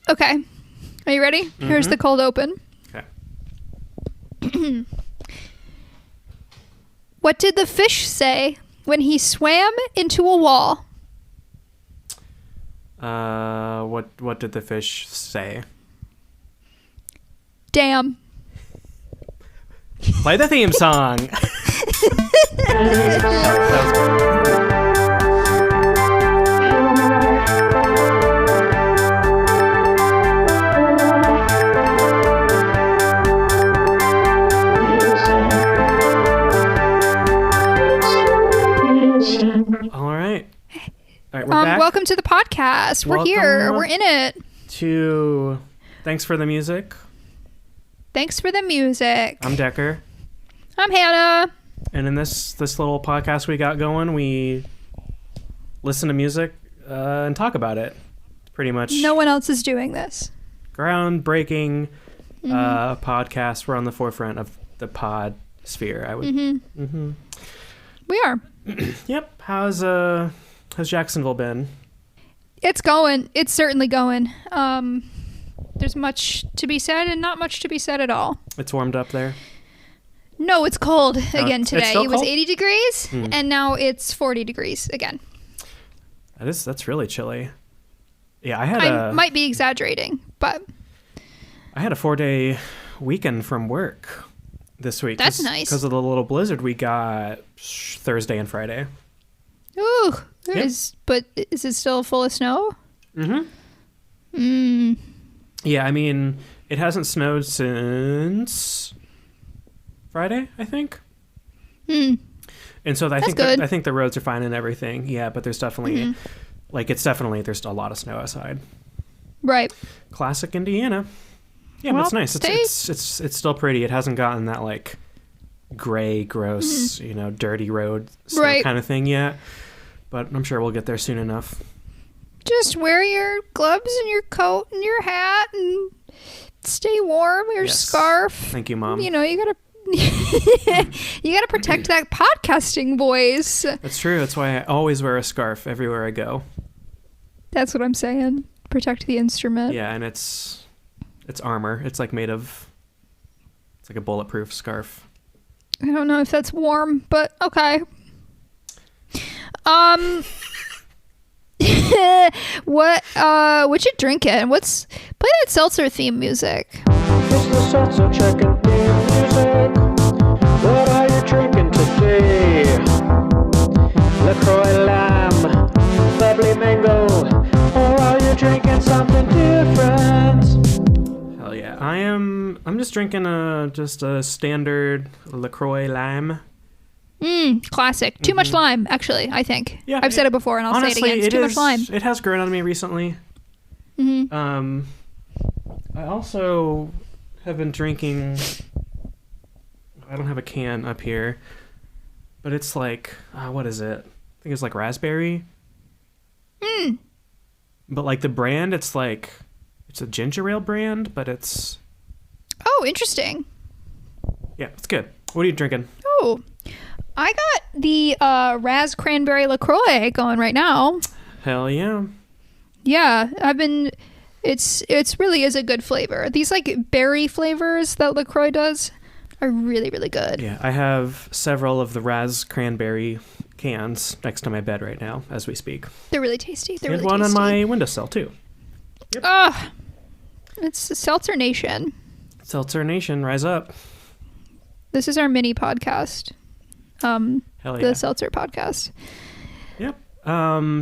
Okay. Are you ready? Mm-hmm. Here's the cold open. Okay. What did the fish say when he swam into a wall? What did the fish say? Damn. Play the theme song. All right, we're back. Welcome to the podcast. We're here. We're in it. Thanks for the music. Thanks for the music. I'm Decker. I'm Hannah. And in this little podcast we got going, we listen to music and talk about it. Pretty much. No one else is doing this. Groundbreaking podcast. We're on the forefront of the pod sphere. We are. Yep. How's Jacksonville been? It's going. It's certainly going. There's much to be said and not much to be said at all. It's warmed up there? No, it's cold again today. It was 80 degrees and now it's 40 degrees again. That's really chilly. Yeah, I might be exaggerating, but I had a 4-day weekend from work this week. That's nice. Because of the little blizzard we got Thursday and Friday. Ooh. But is it still full of snow? Mm-hmm. Yeah, I mean, it hasn't snowed since Friday, I think. And so I think the roads are fine and everything. Yeah, but there's definitely there's a lot of snow outside. Right. Classic Indiana. Yeah, but it's nice. It's still pretty. It hasn't gotten that like gray, gross, dirty road kind of thing yet. But I'm sure we'll get there soon enough. Just wear your gloves and your coat and your hat and stay warm. Your scarf. Thank you, Mom. You gotta protect that podcasting voice. That's true. That's why I always wear a scarf everywhere I go. That's what I'm saying. Protect the instrument. Yeah, and it's armor. It's like made of. It's like a bulletproof scarf. I don't know if that's warm, but okay. What you drinking? Play that seltzer theme music. It's the seltzer checking theme music. What are you drinking today? LaCroix lime, bubbly mango, or are you drinking something different? Hell yeah. I'm just drinking a standard LaCroix lime. Classic. Too much lime, actually, I think. Yeah, I've said it before and I'll honestly, say it again. It's too much lime. It has grown on me recently. I also have been drinking, I don't have a can up here, but it's like, what is it? I think it's like raspberry. But like the brand, it's a ginger ale brand, but it's... Oh, interesting. Yeah, it's good. What are you drinking? Oh, I got the Raz Cranberry LaCroix going right now. Hell yeah. Yeah, it's really is a good flavor. These like berry flavors that LaCroix does are really, really good. Yeah, I have several of the Raz Cranberry cans next to my bed right now as we speak. They're really tasty. There's one on my windowsill too. Yep. It's Seltzer Nation. Seltzer Nation, rise up. This is our mini podcast. Hell yeah. The Seltzer podcast. Yep.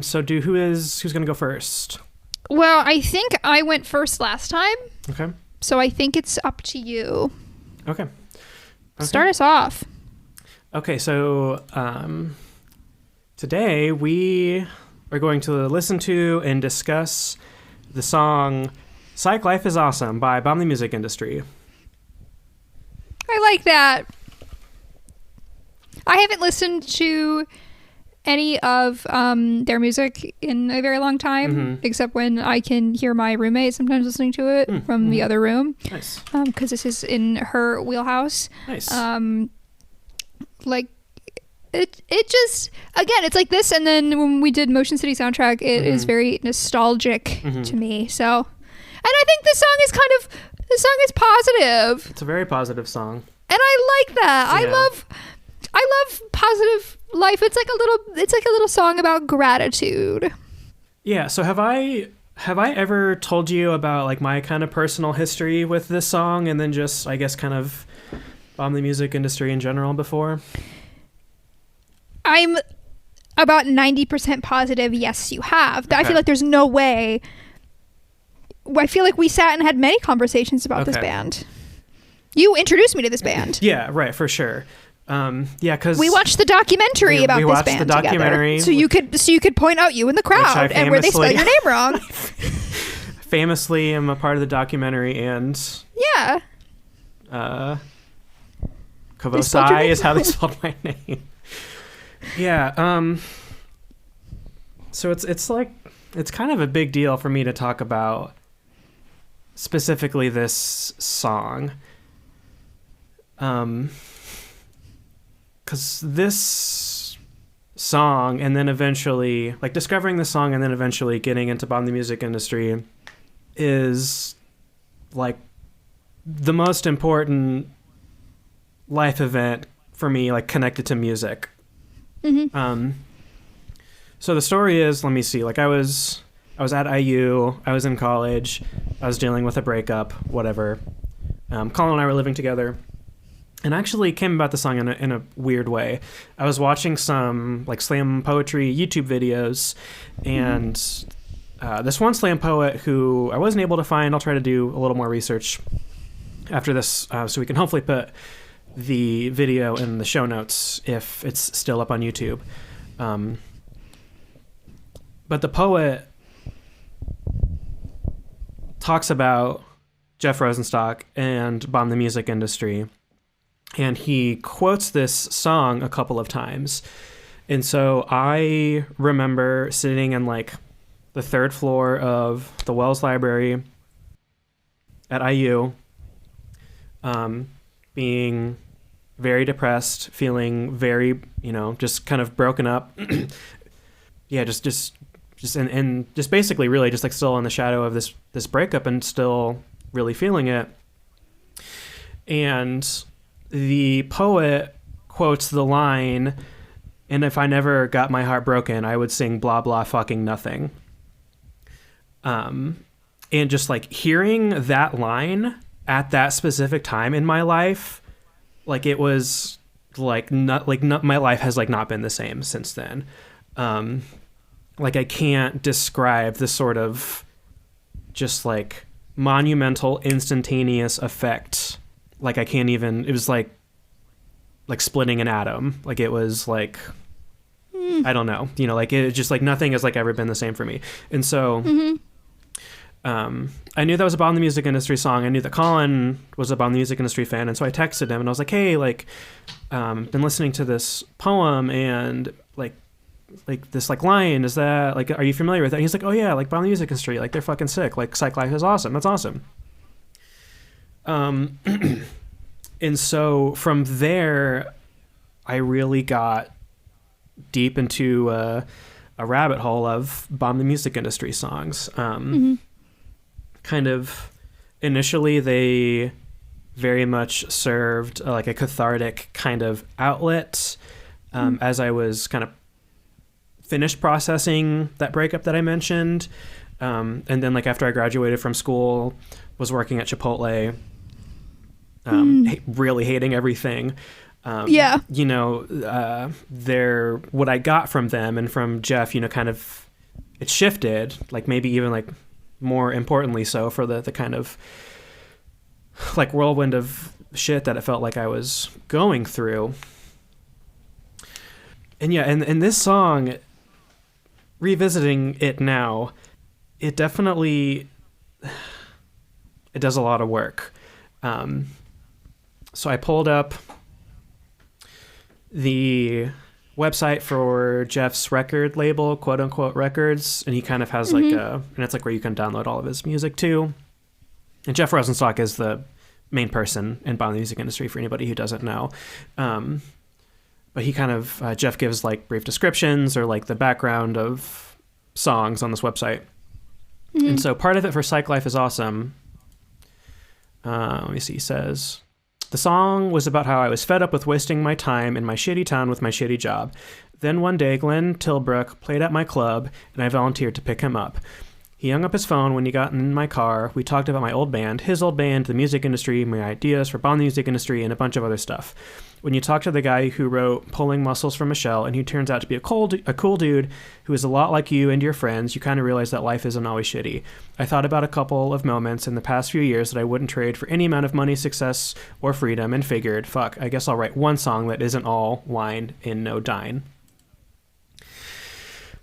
So who's gonna go first? Well, I think I went first last time. Okay. So I think it's up to you. Okay. Start us off. Okay, so today we are going to listen to and discuss the song Psych Life is Awesome by Bomb the Music Industry. I like that. I haven't listened to any of their music in a very long time, except when I can hear my roommate sometimes listening to it from the other room. Nice. Because this is in her wheelhouse. Nice. it just, again, it's like this, and then when we did Motion City soundtrack, it is very nostalgic to me. So, and I think this song is positive. It's a very positive song, and I like that. Yeah. I love positive life. It's like a little song about gratitude. Yeah. So have I ever told you about like my kind of personal history with this song, and then just, I guess, kind of bomb the music industry in general before? I'm about 90% positive. Yes, you have. Okay. I feel like there's no way. I feel like we sat and had many conversations about this band. You introduced me to this band. Yeah, right, for sure. Because we watched the documentary about this band the documentary together. So you could point out you in the crowd and where they spell your name wrong. Famously, am a part of the documentary, and yeah, Kavosai is how they spelled my name. Yeah. So it's like, it's kind of a big deal for me to talk about specifically this song. Because this song, and then eventually, like, discovering the song and then eventually getting into bomb the music industry is like the most important life event for me, like, connected to music. So the story is, let me see, like, I was at IU, I was in college, I was dealing with a breakup, whatever. Colin and I were living together, and I actually came about the song in a weird way. I was watching some like slam poetry YouTube videos, and this one slam poet who I wasn't able to find, I'll try to do a little more research after this, so we can hopefully put the video in the show notes if it's still up on YouTube. But the poet talks about Jeff Rosenstock and bomb the music industry, and he quotes this song a couple of times. And so I remember sitting in like the third floor of the Wells Library at IU, being very depressed, feeling very, just kind of broken up. Yeah, just basically really just like still in the shadow of this breakup and still really feeling it. And the poet quotes the line, "And if I never got my heart broken, I would sing blah, blah, fucking nothing." And just like hearing that line at that specific time in my life, like it was like not my life has like not been the same since then. Like I can't describe the sort of just like monumental instantaneous effect. Like I can't even, it was like splitting an atom. Like it was like, I don't know, like it just like nothing has like ever been the same for me. And so, I knew that was a bomb the music industry song. I knew that Colin was a bomb the music industry fan. And so I texted him and I was like, hey, like, been listening to this poem and like this like line, is that like, are you familiar with it? And he's like, oh yeah, like bomb the music industry, like they're fucking sick, like Psych Life is awesome, that's awesome. And so from there I really got deep into a rabbit hole of bomb the music industry songs. Kind of initially they very much served like a cathartic kind of outlet, as I was kind of finished processing that breakup that I mentioned. And then like after I graduated from school, was working at Chipotle, really hating everything. Yeah. What I got from them and from Jeff, kind of, it shifted, like maybe even like more importantly so for the kind of like whirlwind of shit that it felt like I was going through. And yeah, and this song, revisiting it now, it definitely, it does a lot of work. So I pulled up the website for Jeff's record label, quote unquote records, and he kind of has like and it's like where you can download all of his music too. And Jeff Rosenstock is the main person in bomb the music industry for anybody who doesn't know. but he kind of Jeff gives like brief descriptions or like the background of songs on this website. And so part of it for Psych Life is Awesome. Let me see. He says, the song was about how I was fed up with wasting my time in my shitty town with my shitty job. Then one day, Glenn Tilbrook played at my club, and I volunteered to pick him up. He hung up his phone when he got in my car. We talked about my old band, his old band, the music industry, my ideas for bomb the music industry, and a bunch of other stuff. When you talk to the guy who wrote Pulling Muscles from a Shell, and who turns out to be a cool dude who is a lot like you and your friends, you kind of realize that life isn't always shitty. I thought about a couple of moments in the past few years that I wouldn't trade for any amount of money, success, or freedom, and figured, fuck, I guess I'll write one song that isn't all wine and no dine.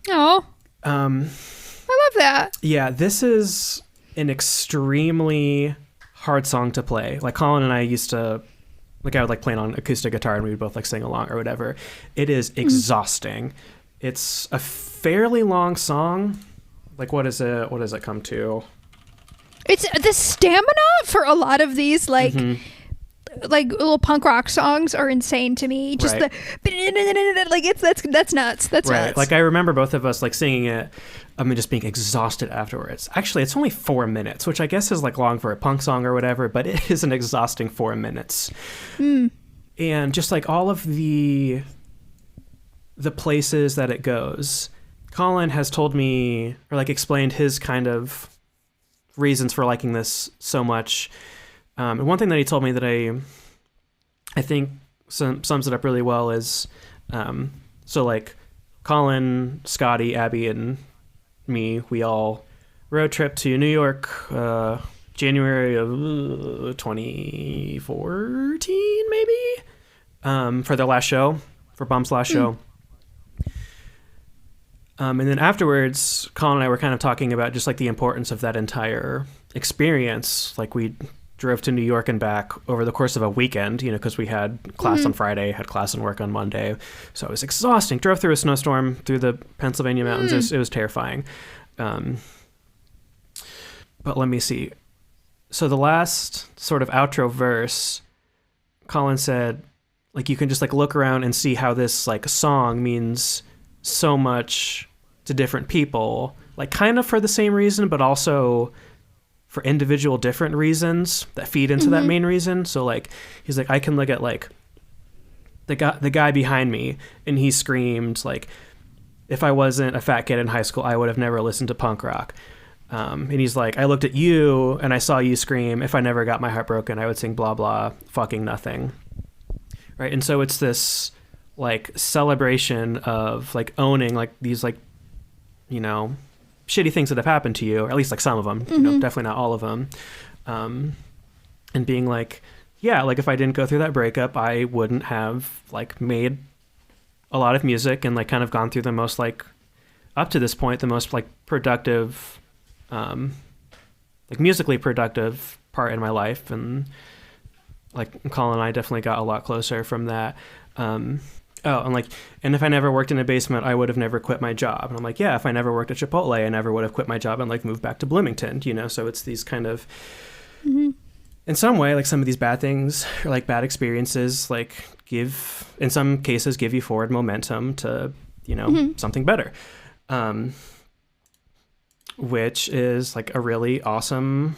Oh. I love that. Yeah, this is an extremely hard song to play. Like Colin and I used to, like I would like playing on acoustic guitar and we would both like sing along or whatever. It is exhausting. It's a fairly long song. Like what does it come to? It's the stamina for a lot of these like little punk rock songs are insane to me. Just right. That's nuts. That's right. nuts. Like I remember both of us like singing it. I mean, just being exhausted afterwards. Actually, it's only 4 minutes, which I guess is like long for a punk song or whatever, but it is an exhausting 4 minutes. And just like all of the places that it goes, Colin has told me or like explained his kind of reasons for liking this so much. And one thing that he told me that I think sums it up really well is, so like Colin, Scotty, Abby, and me, we all road trip to New York, January of 2014, maybe, for their last show, for Bomb's last show. And then afterwards, Colin and I were kind of talking about just like the importance of that entire experience. Like we drove to New York and back over the course of a weekend, you know, because we had class on Friday, had class and work on Monday. So it was exhausting. Drove through a snowstorm through the Pennsylvania mountains. It was terrifying. But let me see. So the last sort of outro verse, Colin said, like, you can just like look around and see how this like song means so much to different people, like kind of for the same reason, but also for individual different reasons that feed into that main reason. So like, he's like, I can look at like the guy behind me and he screamed like, if I wasn't a fat kid in high school, I would have never listened to punk rock. And he's like, I looked at you and I saw you scream, if I never got my heart broken, I would sing blah, blah, fucking nothing. Right. And so it's this like celebration of like owning like these like, you know, shitty things that have happened to you, or at least like some of them, you know, definitely not all of them. And being like, yeah, like if I didn't go through that breakup, I wouldn't have like made a lot of music and like kind of gone through the most like up to this point, the most like productive, like musically productive part in my life. And like Colin and I definitely got a lot closer from that. And if I never worked in a basement, I would have never quit my job. And I'm like, yeah, if I never worked at Chipotle, I never would have quit my job and like moved back to Bloomington, you know? So it's these kind of, in some way, like some of these bad things or like bad experiences, like in some cases, give you forward momentum to, you know, something better. Which is like a really awesome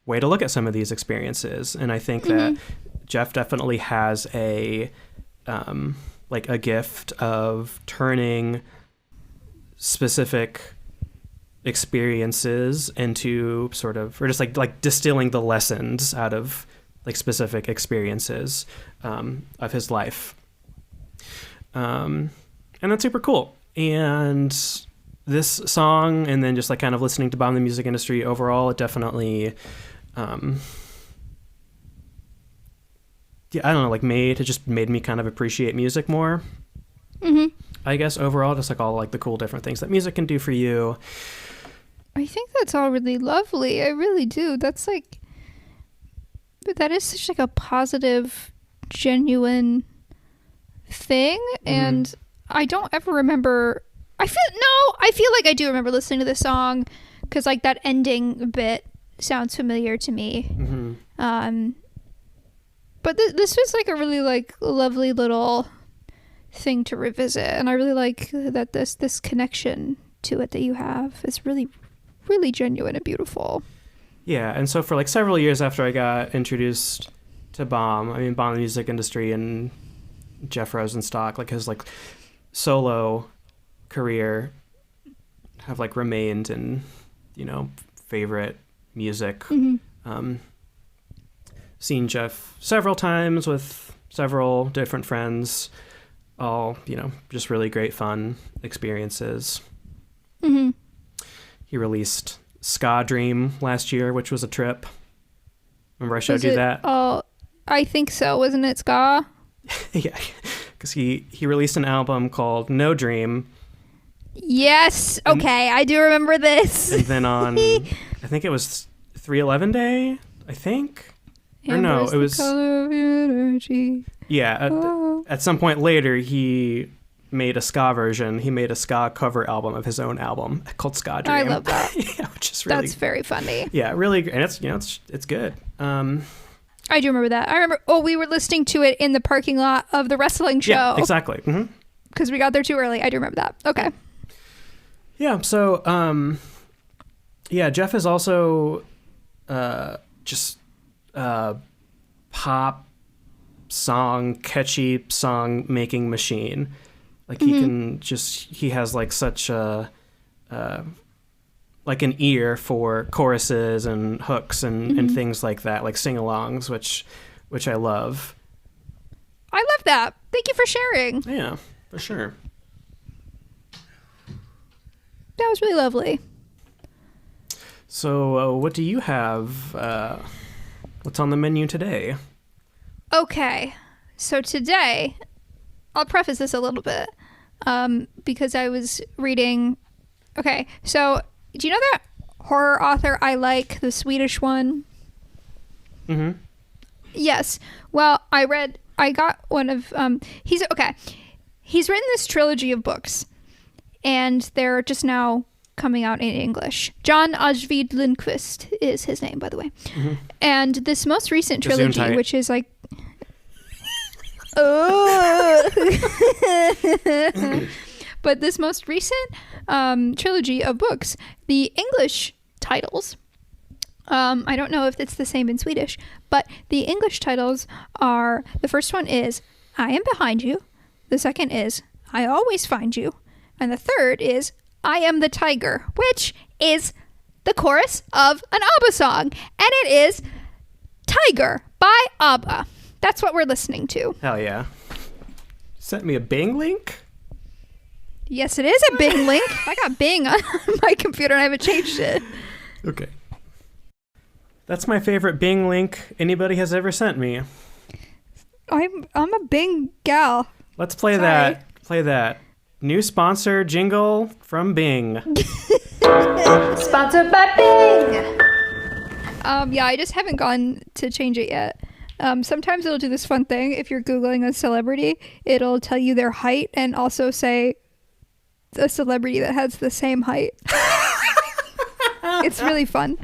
way to look at some of these experiences. And I think that Jeff definitely has like a gift of turning specific experiences into sort of, or just like distilling the lessons out of like specific experiences of his life. And that's super cool. And this song, and then just like kind of listening to Bomb the Music Industry overall, it definitely, I don't know, like made me kind of appreciate music more. I guess overall, just like all like the cool different things that music can do for you. I think that's all really lovely. I really do. That's like, that is such like a positive, genuine thing. And I don't ever remember, I feel like I do remember listening to this song because like that ending bit sounds familiar to me. But this was like a really like lovely little thing to revisit, and I really like that this connection to it that you have is really, really genuine and beautiful. Yeah, and so for like several years after I got introduced to Baum, I mean, Baum, the music industry, and Jeff Rosenstock, like his like solo career have like remained in, you know, favorite music. Mm-hmm. Seen Jeff several times with several different friends, all, you know, just really great fun experiences. Mm-hmm. He released Ska Dream last year, which was a trip. Remember I showed you that? Oh, I think so. Wasn't it Ska? Yeah, because he released an album called No Dream. Yes. Okay, I do remember this. And then on, I think it was 311 Day, I think. Or no, it was. Color of your energy. Yeah, at some point later, he made a ska version. He made a ska cover album of his own album called Ska Dream. I love that. Yeah, which is really. That's very funny. Yeah, really, and it's, you know, it's good. I do remember that. I remember. Oh, we were listening to it in the parking lot of the wrestling show. Yeah, exactly. Because we got there too early. I do remember that. Okay. Yeah. So, yeah, Jeff is also just pop song, catchy song making machine. Like he has like such a like an ear for choruses and hooks and things like that, like sing-alongs, which I love. I love that. Thank you for sharing. Yeah, for sure. That was really lovely. So what do you have? What's on the menu today? Okay. So today, I'll preface this a little bit because I was reading... Okay, so do you know that horror author I like, the Swedish one? Mm-hmm. Yes. Well, I got one of... He's written this trilogy of books, and they're just now coming out in English. John Ajvide Lindqvist is his name, by the way. Mm-hmm. And this most recent trilogy, which is like... But this most recent trilogy of books, the English titles, I don't know if it's the same in Swedish, but the English titles are, the first one is I Am Behind You, the second is I Always Find You, and the third is I Am the Tiger, which is the chorus of an ABBA song, and it is Tiger by ABBA. That's what we're listening to. Hell yeah. Sent me a Bing link? Yes, it is a Bing link. I got Bing on my computer and I haven't changed it. Okay. That's my favorite Bing link anybody has ever sent me. I'm a Bing gal. Let's play that. Play that. New sponsor jingle from Bing. Sponsored by Bing. Yeah, I just haven't gone to change it yet. Sometimes it'll do this fun thing. If you're Googling a celebrity, it'll tell you their height and also say a celebrity that has the same height. It's really fun.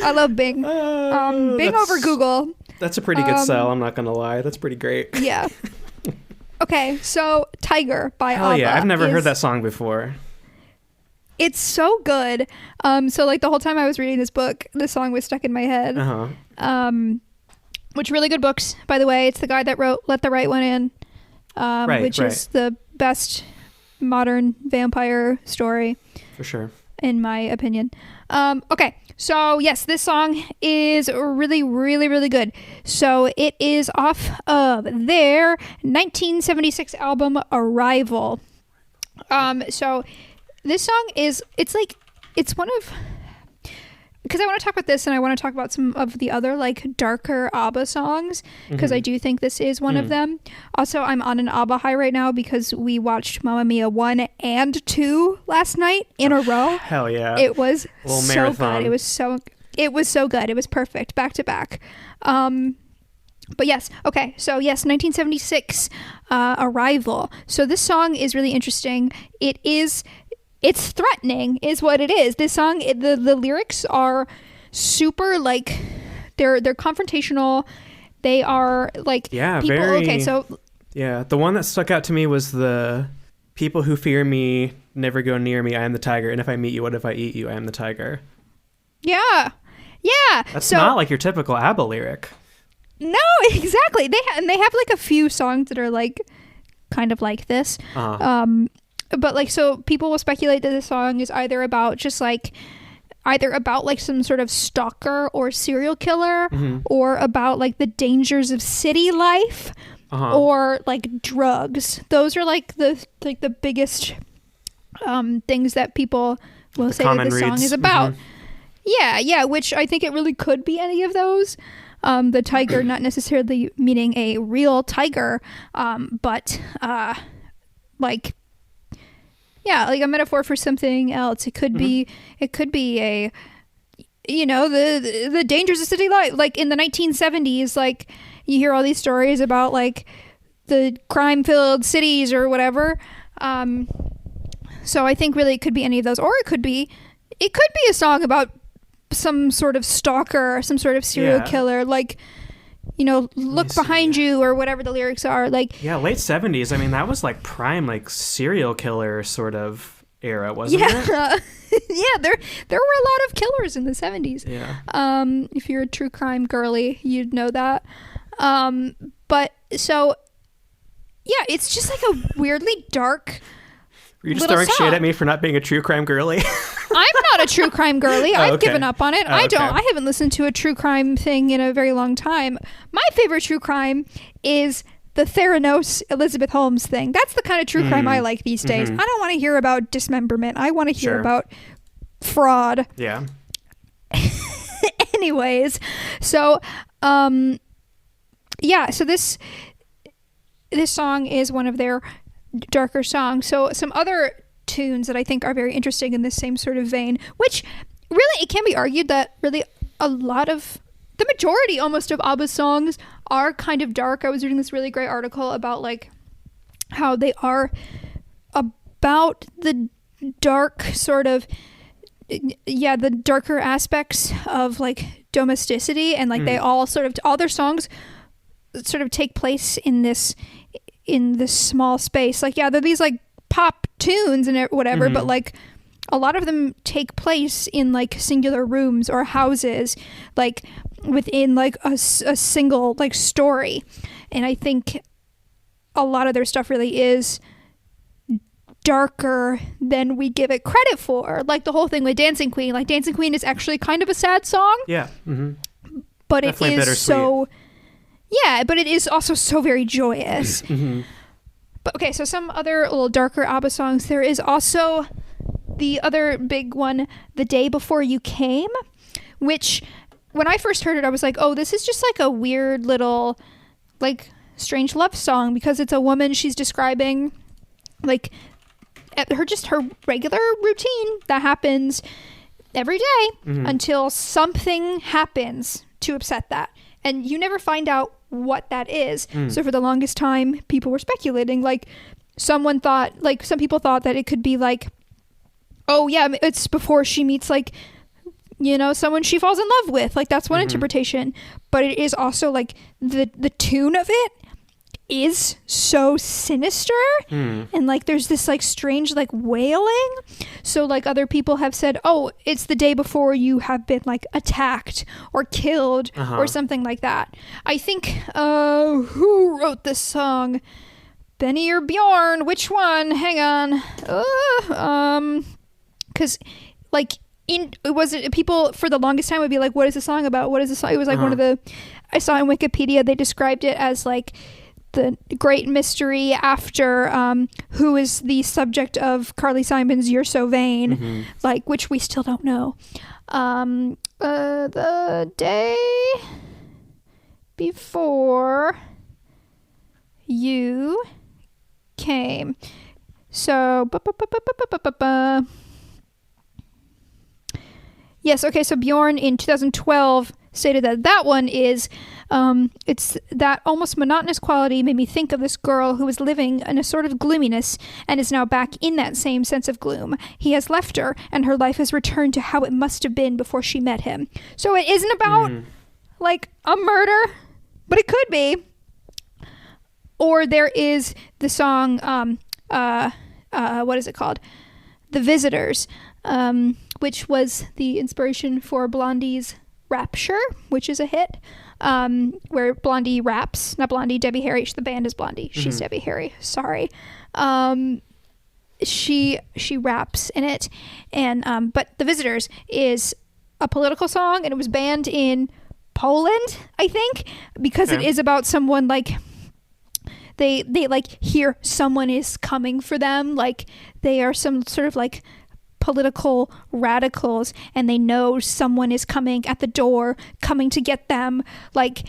I love Bing. Bing over Google. That's a pretty good sell, I'm not going to lie. That's pretty great. Yeah. Okay, so Tiger by Hell ABBA. Yeah, I've never heard that song before. It's so good. So like the whole time I was reading this book, the song was stuck in my head. Uh-huh. Which really good books, by the way. It's the guy that wrote Let the Right One In, which is the best modern vampire story. For sure. In my opinion. Okay, so yes, this song is really, really, really good. So it is off of their 1976 album Arrival. So this song is, it's one of... Because I want to talk about this and I want to talk about some of the other like darker ABBA songs because I do think this is one of them. Also, I'm on an ABBA high right now because we watched Mamma Mia 1 and 2 last night in a row. Hell yeah. It was so marathon. good. It was so good. It was perfect back to back. But yes, okay. So yes, 1976 Arrival. So this song is really interesting. It's threatening is what it is. This song, the lyrics are super like they're confrontational. They are like people. Okay, so yeah, the one that stuck out to me was the people who fear me never go near me. I am the tiger, and if I meet you, what if I eat you? I am the tiger. Yeah. That's not like your typical ABBA lyric. No, exactly. They have like a few songs that are like kind of like this. But like, so people will speculate that the song is either about like some sort of stalker or serial killer, or about like the dangers of city life, or like drugs. Those are like the biggest things that people will say that the song is about. Yeah, which I think it really could be any of those. The tiger not necessarily meaning a real tiger, but like a metaphor for something else. It could be a, you know, the dangers of city life. Like in the 1970s, like you hear all these stories about like the crime-filled cities or whatever. So I think really it could be any of those, or it could be a song about some sort of stalker or some sort of serial killer, like, you know, look behind you or whatever the lyrics are. Like, yeah, late 70s. I mean, that was like prime like serial killer sort of era, wasn't it? Yeah, there were a lot of killers in the 70s. Yeah. If you're a true crime girly, you'd know that. But so yeah, it's just like a weirdly dark. Were you just throwing shade at me for not being a true crime girly? I'm not a true crime girly. I've given up on it. I haven't listened to a true crime thing in a very long time. My favorite true crime is the Theranos Elizabeth Holmes thing. That's the kind of true crime I like these days. I don't want to hear about dismemberment. I want to hear about fraud. Yeah. Anyways, so so this song is one of their darker songs. So some other tunes that I think are very interesting in this same sort of vein, which really it can be argued that really a lot of the majority almost of ABBA's songs are kind of dark. I was reading this really great article about like how they are about the dark sort of the darker aspects of like domesticity, and like they all their songs sort of take place in this small space. Like, yeah, they're these like pop tunes and whatever, but like a lot of them take place in like singular rooms or houses, like within like a single like story. And I think a lot of their stuff really is darker than we give it credit for. Like the whole thing with Dancing Queen. Like Dancing Queen is actually kind of a sad song. Yeah. But definitely it is so... Yeah, but it is also so very joyous. But okay, so some other little darker ABBA songs. There is also the other big one, The Day Before You Came, which when I first heard it, I was like, oh, this is just like a weird little like strange love song, because it's a woman, she's describing like her regular routine that happens every day until something happens to upset that. And you never find out what that is. So for the longest time, people were speculating. Like some people thought that it could be like, oh yeah, it's before she meets like, you know, someone she falls in love with. Like that's one interpretation. But it is also like the tune of it is so sinister, and like there's this like strange like wailing. So like other people have said, oh, it's the day before you have been like attacked or killed or something like that. I think who wrote this song, Benny or Bjorn, which one? Hang on. Because like people for the longest time would be like, what is the song about? What is the song? It was like one of the, I saw in Wikipedia, they described it as like the great mystery after who is the subject of Carly Simon's You're So Vain, like, which we still don't know. The day before you came. So yes, okay, so Bjorn in 2012 stated that one is it's that almost monotonous quality made me think of this girl who was living in a sort of gloominess and is now back in that same sense of gloom. He has left her and her life has returned to how it must have been before she met him. So it isn't about like a murder. but it could be. Or there is the song, what is it called? The Visitors, which was the inspiration for Blondie's Rapture, which is a hit, where Blondie raps. Not Blondie, Debbie Harry. The band is Blondie. She's Debbie Harry. Sorry. She raps in it, and but The Visitors is a political song, and it was banned in Poland, I think, because it is about someone like they like hear someone is coming for them, like they are some sort of like political radicals, and they know someone is coming at the door, coming to get them. Like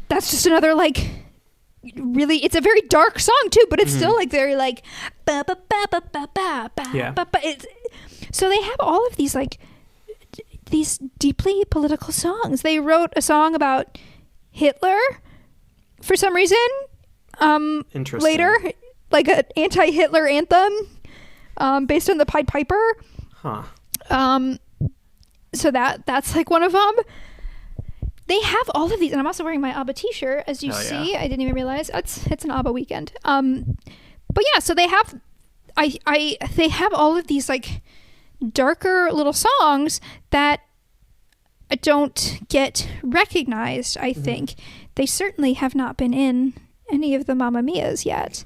that's just another like really, it's a very dark song too, but it's still like very like ba ba ba ba ba ba ba ba ba. So they have all of these like these deeply political songs. They wrote a song about Hitler for some reason later, like an anti-Hitler anthem based on the Pied Piper. So that's like one of them. They have all of these, and I'm also wearing my ABBA t-shirt, as you see. Yeah. I didn't even realize it's an ABBA weekend. But yeah, so they have they have all of these like darker little songs that don't get recognized. I think they certainly have not been in any of the Mamma Mias yet.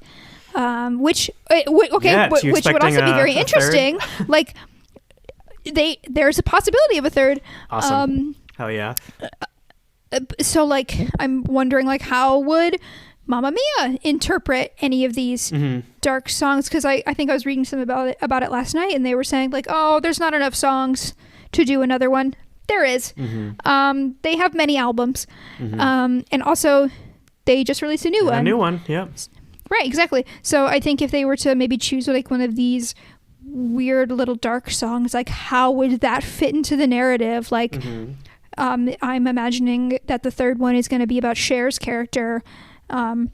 Which would also be very interesting. Like there's a possibility of a third. Awesome. Hell yeah. So like I'm wondering like how would Mamma Mia interpret any of these dark songs, because I think I was reading some about it last night, and they were saying like, oh, there's not enough songs to do another one. There is. They have many albums, and also they just released a new one. A new one, yeah. Right, exactly. So I think if they were to maybe choose like one of these weird little dark songs, like how would that fit into the narrative? Like I'm imagining that the third one is going to be about Cher's character, and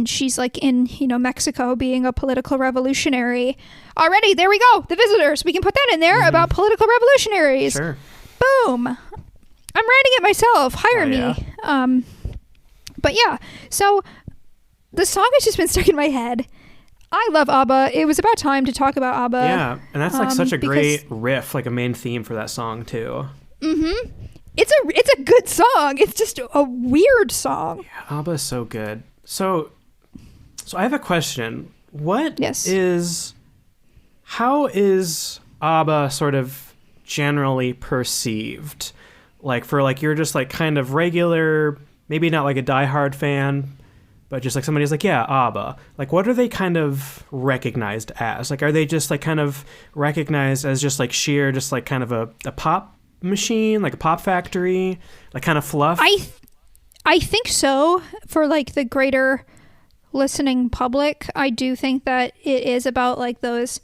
she's like in Mexico being a political revolutionary. Already, there we go. The Visitors. We can put that in there about political revolutionaries. Sure. Boom. I'm writing it myself. Hire me. But yeah, so the song has just been stuck in my head. I love ABBA. It was about time to talk about ABBA. Yeah, and that's like such a great riff, like a main theme for that song too. It's a good song. It's just a weird song. Yeah, ABBA is so good. So I have a question. How is ABBA sort of generally perceived? Like for like you're just like kind of regular, maybe not like a diehard fan, but just like somebody's like, yeah, ABBA. Like what are they kind of recognized as? Like are they just like kind of recognized as just like sheer, just like kind of a pop machine, like a pop factory, like kind of fluff? I think so. For like the greater listening public, I do think that it is about like those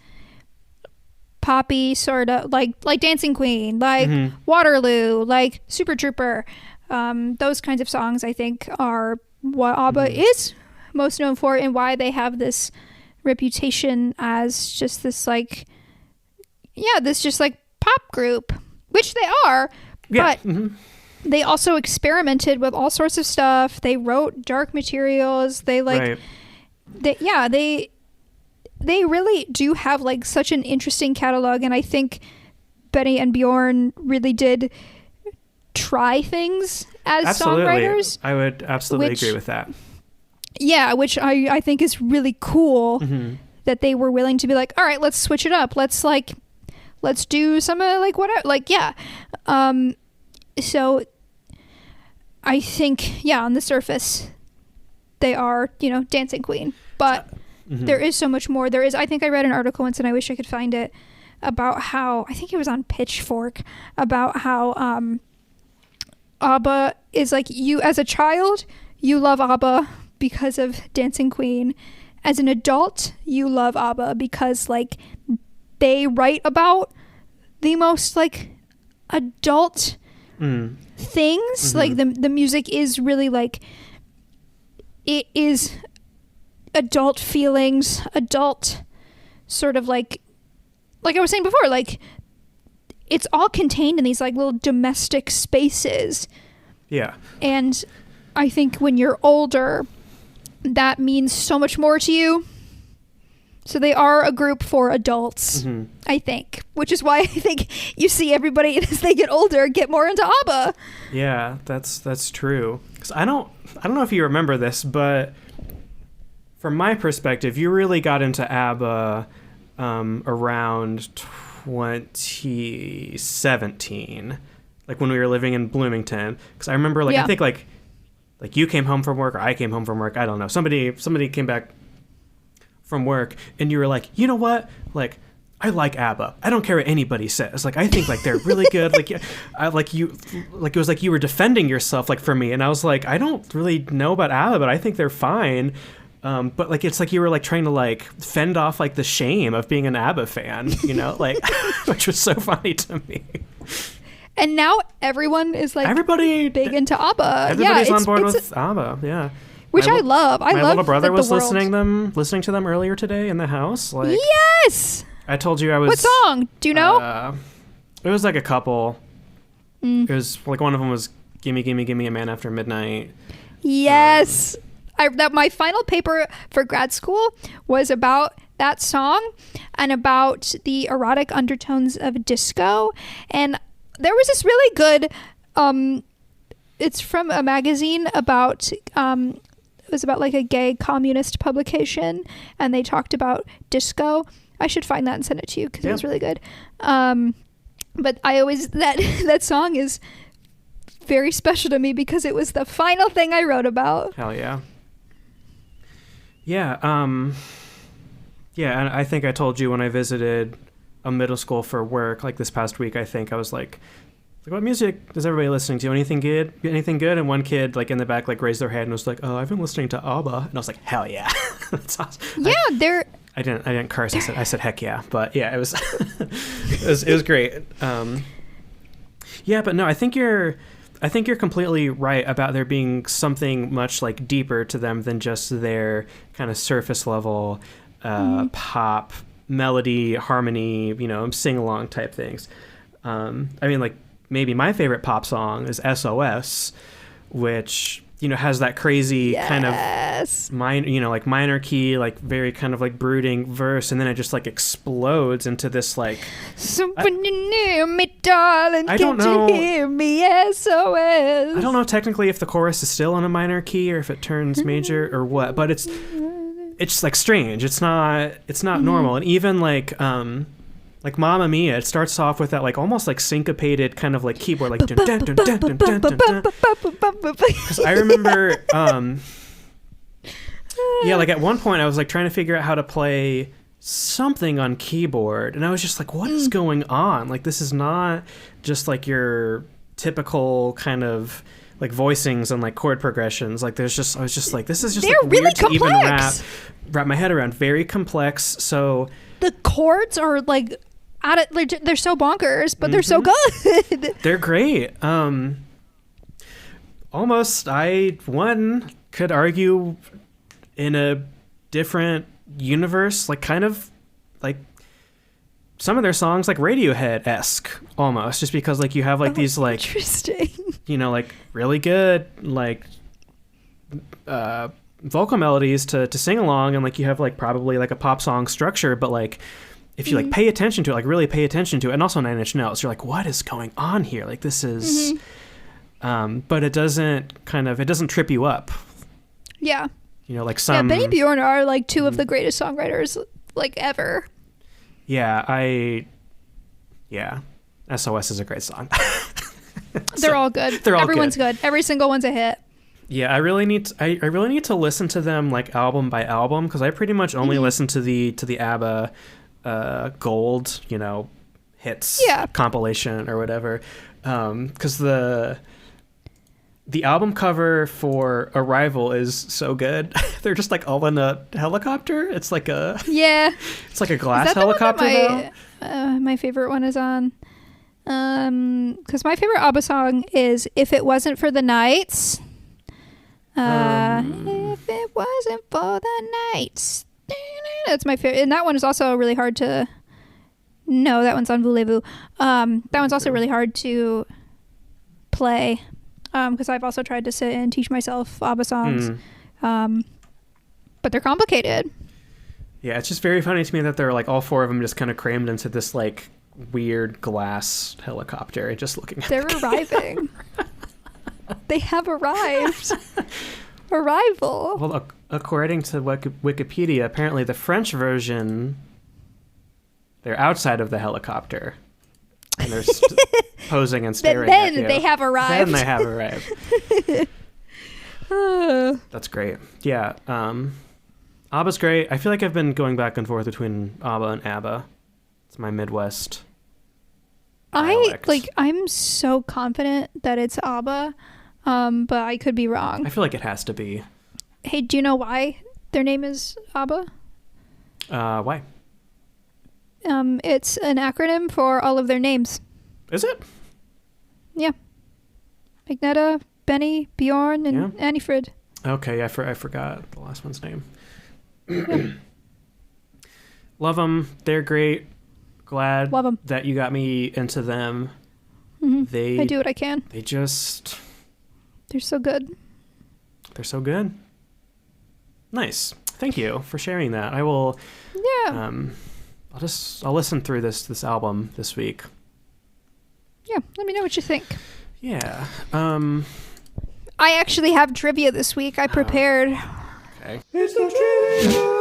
poppy sort of like Dancing Queen, like Waterloo, like Super Trooper. Those kinds of songs I think are what ABBA is most known for, and why they have this reputation as just this like this just like pop group, which they are, but they also experimented with all sorts of stuff. They wrote dark materials. They like they really do have like such an interesting catalog, and I think Benny and Bjorn really did try things as songwriters. I would absolutely agree with that. Yeah, which I think is really cool that they were willing to be like, all right, let's switch it up. Let's do some like whatever. Like, yeah. So I think, on the surface, they are, Dancing Queen. But there is so much more. I think I read an article once, and I wish I could find it, about how, I think it was on Pitchfork, about how ABBA is like, you as a child, you love ABBA because of Dancing Queen. As an adult, you love ABBA because like they write about the most like adult things. Like the music is really like, it is adult feelings, adult sort of like I was saying before, like it's all contained in these like little domestic spaces. Yeah. And I think when you're older, that means so much more to you. So they are a group for adults, I think, which is why I think you see everybody as they get older get more into ABBA. Yeah, that's true. 'Cause I don't know if you remember this, but from my perspective, you really got into ABBA around 2017, like when we were living in Bloomington. Because I remember, I think like you came home from work or I came home from work. I don't know. Somebody came back from work and you were like, you know what? Like, I like ABBA. I don't care what anybody says. Like, I think like they're really good. Like, it was like you were defending yourself like for me. And I was like, I don't really know about ABBA, but I think they're fine. But like, it's like you were like trying to like fend off like the shame of being an ABBA fan, you know, like, which was so funny to me. And now everyone is like everybody big into ABBA. Everybody's on board with ABBA. Yeah. Which I love. My little brother was listening to them earlier today in the house. Like, yes. I told you I was. What song? Do you know? It was like a couple. It was like one of them was "Gimme, Gimme, Gimme a Man After Midnight." Yes, my final paper for grad school was about that song and about the erotic undertones of disco. And there was this really good. It's from a magazine about. It was about like a gay communist publication, and they talked about disco. I should find that and send it to you because it was really good. But I always that song is very special to me because it was the final thing I wrote about. Hell yeah. Yeah. Yeah, and I think I told you when I visited a middle school for work, like this past week, I think I was like, what music is everybody listening to? Anything good? And one kid like in the back like raised their hand and was like, "Oh, I've been listening to ABBA." And I was like, "Hell yeah." That's awesome. Yeah, they're I didn't curse. I said heck yeah. But yeah, it was it was great. Yeah, but no, I think you're completely right about there being something much like deeper to them than just their kind of surface level pop melody, harmony, you know, sing along type things. I mean, like maybe my favorite pop song is SOS, which, you know, has that crazy kind of minor key, like very kind of like brooding verse, and then it just like explodes into this like "When you're near me, darling, can't you hear me, SOS." I don't know technically if the chorus is still in a minor key or if it turns major or what, but it's like strange. It's not normal. And even like Mamma Mia, it starts off with that like almost like syncopated kind of like keyboard, like dun, dun, dun, dun, dun, dun, dun, dun. Because I remember like at one point I was like trying to figure out how to play something on keyboard, and I was just like, what is going on? Like, this is not just like your typical kind of like voicings and like chord progressions. Like I was just like, this is just like really weird complex. To even wrap my head around. Very complex. So the chords are like they're so bonkers, but they're so good. They're great. Almost one could argue in a different universe, like kind of like some of their songs like Radiohead-esque almost, just because like you have like these like interesting, you know, like really good like vocal melodies to sing along, and like you have like probably like a pop song structure, but like if you like pay attention to it, like really pay attention to it, and also Nine Inch Nails, you're like, what is going on here? Like this is but it doesn't trip you up. Yeah. You know, like some Benny Bjorn are like two of the greatest songwriters like ever. Yeah, SOS is a great song. They're all good. Everyone's good. Every single one's a hit. Yeah, I really need to listen to them like album by album, because I pretty much only listen to the ABBA Gold, you know, hits compilation or whatever, because the album cover for Arrival is so good. They're just like all in a helicopter. It's like a glass helicopter. My favorite one is on, because my favorite ABBA song is "If It Wasn't for the Nights." If it wasn't for the nights. That's my favorite, and that one is also really hard to. No, that one's on Voulez-Vous. That one's also really hard to play because I've also tried to sit and teach myself ABBA songs. But they're complicated. Yeah, it's just very funny to me that they're like all four of them just kind of crammed into this like weird glass helicopter, just looking at they're arriving. They have arrived. Arrival. Well, according to Wikipedia, apparently the French version, they're outside of the helicopter. And they're posing and staring at you. Then they have arrived. Then they have arrived. That's great. Yeah. ABBA's great. I feel like I've been going back and forth between ABBA and ABBA. It's my Midwest dialect. I'm so confident that it's ABBA, but I could be wrong. I feel like it has to be. Hey, do you know why their name is ABBA? Why? It's an acronym for all of their names. Is it? Yeah. Agneta, Benny, Bjorn, and Annifrid. Okay, I forgot the last one's name. Love them. They're great. Glad Love 'em. that you got me into them. Mm-hmm. I do what I can. They're so good. They're so good. Nice. Thank you for sharing that. I will. Yeah. I'll listen through this album this week. Yeah. Let me know what you think. Yeah. I actually have trivia this week. I prepared. Okay. It's the trivia.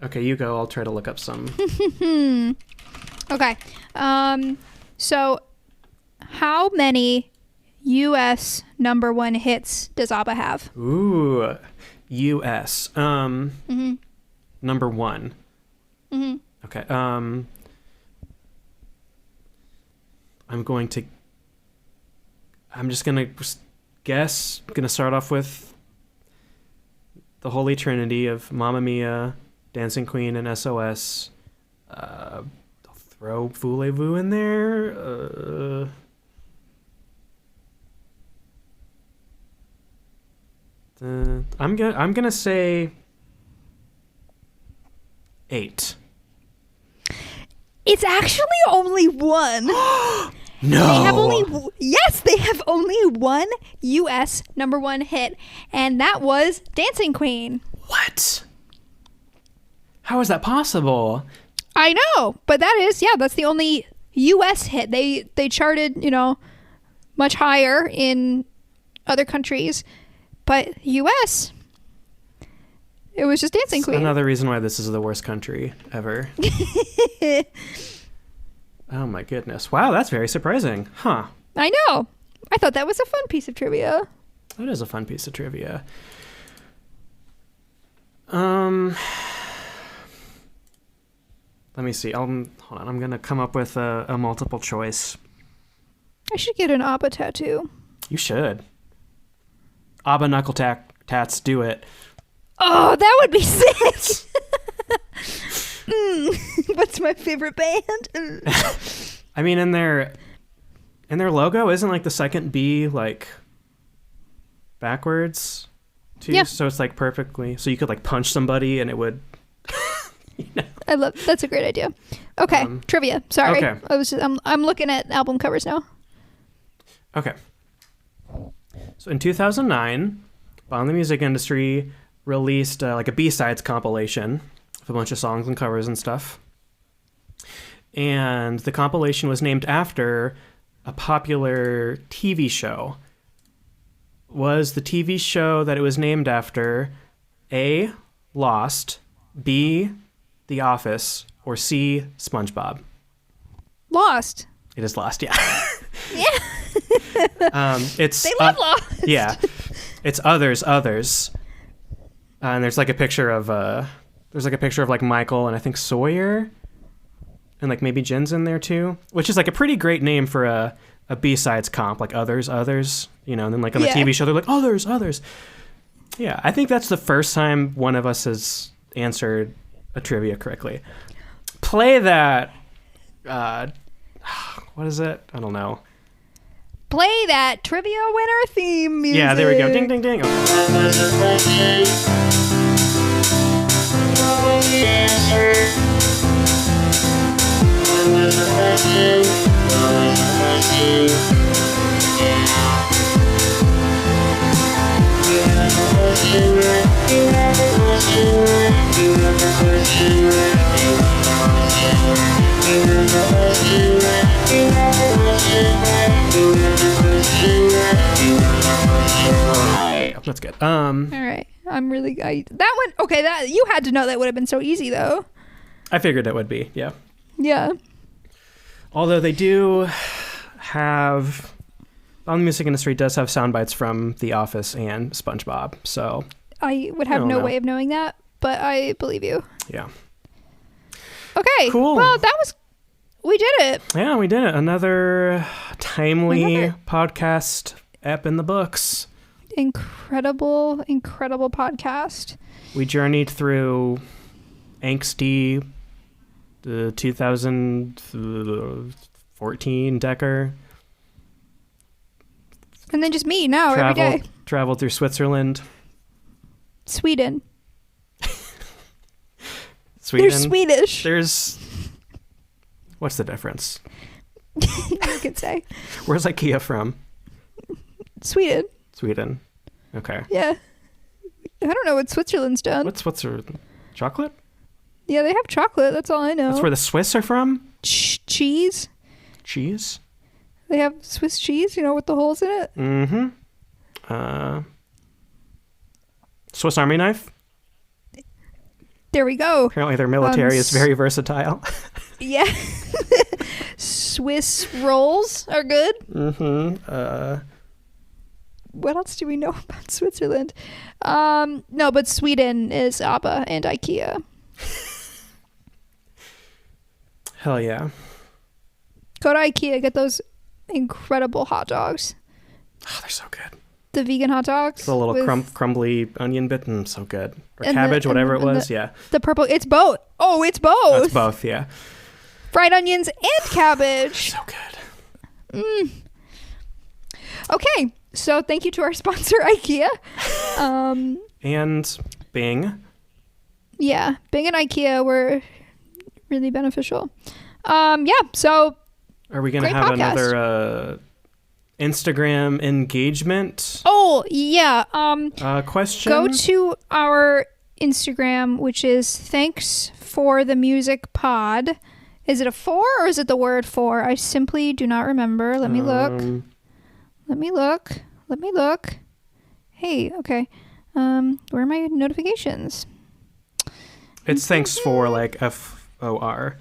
Okay, you go. I'll try to look up some. Okay. So how many U.S. number one hits does ABBA have? Ooh, U.S. Number one. Mm-hmm. Okay. I'm just gonna guess. I'm gonna start off with the Holy Trinity of Mamma Mia, Dancing Queen, and SOS. I'll throw Voulez-Vous in there. I'm gonna say 8. It's actually only one. No. They have only one U.S. number one hit, and that was Dancing Queen. What? How is that possible? I know, but that's the only U.S. hit. They charted, much higher in other countries, but U.S. it was just Dancing Queen. Another reason why this is the worst country ever. Oh my goodness. Wow, that's very surprising. Huh. I know. I thought that was a fun piece of trivia. That is a fun piece of trivia. Let me see. Hold on. I'm going to come up with a multiple choice. I should get an ABBA tattoo. You should. ABBA knuckle tats, do it. Oh, that would be sick. What's my favorite band? I mean, in their logo, isn't like the second B like backwards too? Yeah. So it's like perfectly. So you could like punch somebody and it would. That's a great idea. Okay, trivia. Sorry. Okay. I'm looking at album covers now. Okay. So in 2009, Bond the Music Industry released like a B-sides compilation with a bunch of songs and covers and stuff. And the compilation was named after a popular TV show. Was the TV show that it was named after A, Lost, B, The Office, or C, SpongeBob? Lost. It is Lost, yeah. Yeah. It's they love Lost. Yeah. It's others. And there's like a picture of like Michael and I think Sawyer. And like maybe Jen's in there too, which is like a pretty great name for a B-sides comp, like others, and then like on the TV show they're like others. Yeah, I think that's the first time one of us has answered a trivia correctly. Play that what is it? I don't know. Play that trivia winner theme music. Yeah, there we go. Ding, ding, ding. Okay. That's good. All right. I'm really that one. Okay, that you had to know that would have been so easy though. I figured it would be. Yeah. Yeah. Although they do have, the music industry does have sound bites from The Office and SpongeBob. So I would have no way of knowing that, but I believe you. Yeah. Okay. Cool. Well, we did it. Yeah, we did it. Another timely podcast ep in the books. Incredible podcast. We journeyed through angsty, the 2014 Decker. And then just me now every day. Traveled through Switzerland. Sweden. Sweden. They're Swedish. What's the difference? You could say. Where's IKEA from? Sweden. Okay. Yeah. I don't know what Switzerland's done. What's Switzerland? Chocolate? Yeah, they have chocolate. That's all I know. That's where the Swiss are from? Cheese. Cheese? They have Swiss cheese, with the holes in it. Mm-hmm. Swiss Army knife? There we go. Apparently their military is very versatile. Yeah. Swiss rolls are good. Mm-hmm. What else do we know about Switzerland? No, but Sweden is ABBA and IKEA. Hell yeah. Go to IKEA, get those incredible hot dogs. Oh, they're so good. The vegan hot dogs. The little crumbly onion bit, so good. Or cabbage, whatever it was, yeah. The purple, it's both. Oh, it's both. Oh, it's both, yeah. Fried onions and cabbage. So good. Okay, so thank you to our sponsor, IKEA. And Bing. Yeah, Bing and IKEA were really beneficial. Yeah, so are we going to have another Instagram engagement? Oh, yeah. Question? Go to our Instagram, which is Thanks for the Music Pod. Is it a 4 or is it the word 4? I simply do not remember. Let me look. Hey, okay. Where are my notifications? It's thanks for, like FOR.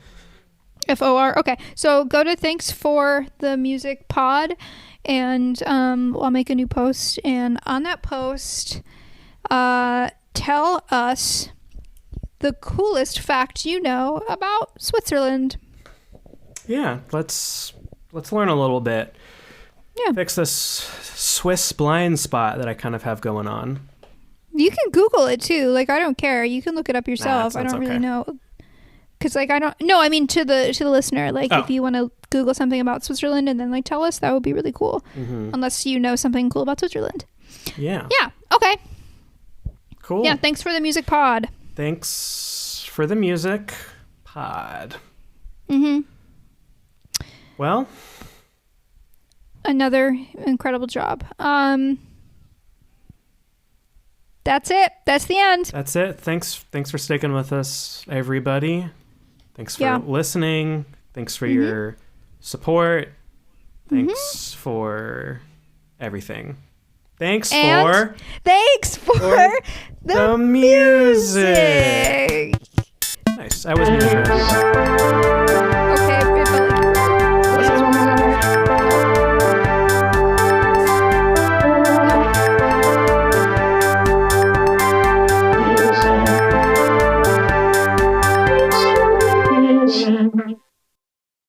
FOR. Okay. So go to Thanks for the Music Pod, and I'll make a new post. And on that post, tell us the coolest fact you know about Switzerland. Yeah, let's learn a little bit. Yeah. Fix this Swiss blind spot that I kind of have going on. You can Google it too. Like, I don't care. You can look it up yourself. I don't really know. Because, like, I don't... No, I mean, to the listener. Like, if you want to Google something about Switzerland and then, like, tell us, that would be really cool. Mm-hmm. Unless you know something cool about Switzerland. Yeah. Yeah. Okay. Cool. Yeah, thanks for the music pod. Thanks for the music pod. Mm-hmm. Well... Another incredible job. That's it. That's the end. That's it. Thanks for sticking with us, everybody. Thanks for listening. Thanks for your support. Thanks for everything. Thanks for the music. Nice. I wasn't even sure.